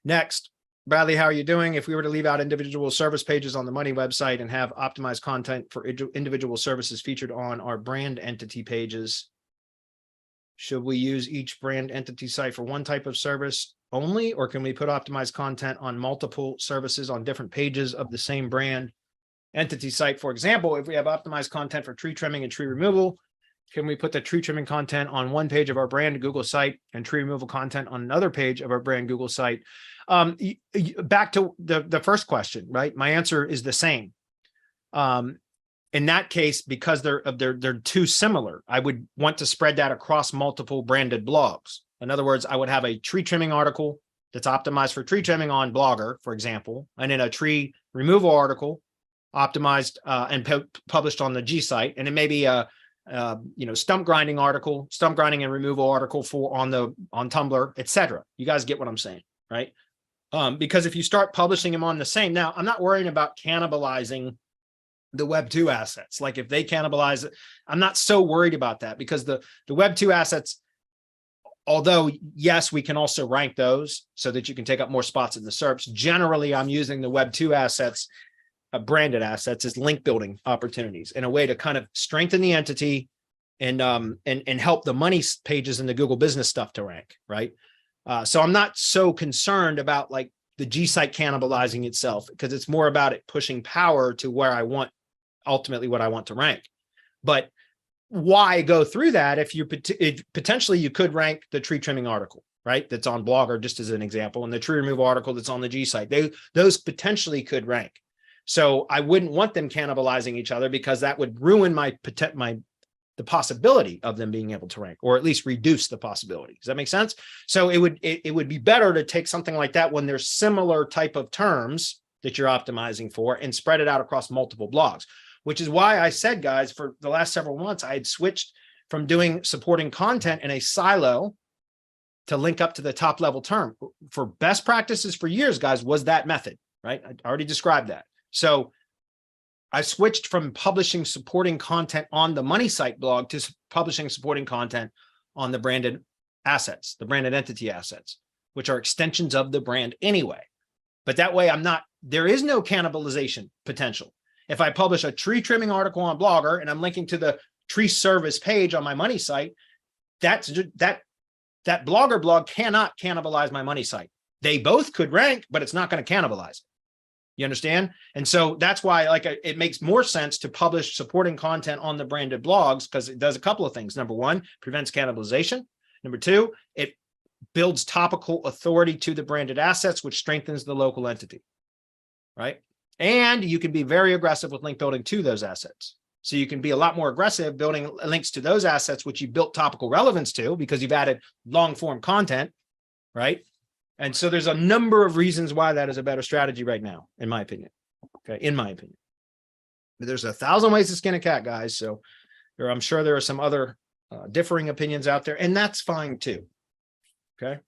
Next, Bradley, how are you doing? If we were to leave out individual service pages on the money website and have optimized content for individual services featured on our brand entity pages, should we use each brand entity site for one type of service only, or can we put optimized content on multiple services on different pages of the same brand entity site? For example, if we have optimized content for tree trimming and tree removal, can we put the tree trimming content on one page of our brand Google site and tree removal content on another page of our brand Google site? Back to the first question, right? My answer is the same. In that case, because they're too similar, I would want to spread that across multiple branded blogs. In other words, I would have a tree trimming article that's optimized for tree trimming on Blogger, for example, and then a tree removal article optimized and published on the G site, and it may be a stump grinding and removal article on Tumblr, etc. You guys get what I'm saying, right? Because if you start publishing them on the same, now I'm not worrying about cannibalizing the Web 2 assets. Like if they cannibalize it, I'm not so worried about that, because the Web 2 assets, although yes, we can also rank those so that you can take up more spots in the SERPs. Generally, I'm using the Web 2 assets, branded assets, as link building opportunities in a way to kind of strengthen the entity and help the money pages and the Google business stuff to rank, right? So I'm not so concerned about like the G site cannibalizing itself, because it's more about it pushing power to where I want, ultimately what I want to rank. But why go through that if potentially you could rank the tree trimming article, right? That's on Blogger, just as an example, and the tree removal article that's on the G site. Those potentially could rank. So I wouldn't want them cannibalizing each other, because that would ruin the possibility of them being able to rank, or at least reduce the possibility. Does that make sense? So it would be better to take something like that when there's similar type of terms that you're optimizing for and spread it out across multiple blogs, which is why I said, guys, for the last several months, I had switched from doing supporting content in a silo to link up to the top level term. For best practices for years, guys, was that method, right? I already described that. So I switched from publishing supporting content on the money site blog to publishing supporting content on the branded assets, the branded entity assets, which are extensions of the brand anyway. But that way there is no cannibalization potential. If I publish a tree trimming article on Blogger and I'm linking to the tree service page on my money site, that Blogger blog cannot cannibalize my money site. They both could rank, but it's not going to cannibalize it. You understand? And so that's why it makes more sense to publish supporting content on the branded blogs, because it does a couple of things. Number one, prevents cannibalization. Number two, it builds topical authority to the branded assets, which strengthens the local entity, right? And you can be very aggressive with link building to those assets. So you can be a lot more aggressive building links to those assets, which you built topical relevance to because you've added long form content, right? And so there's a number of reasons why that is a better strategy right now, in my opinion. Okay, in my opinion. But there's 1,000 ways to skin a cat, guys. So I'm sure there are some other differing opinions out there, and that's fine too. Okay.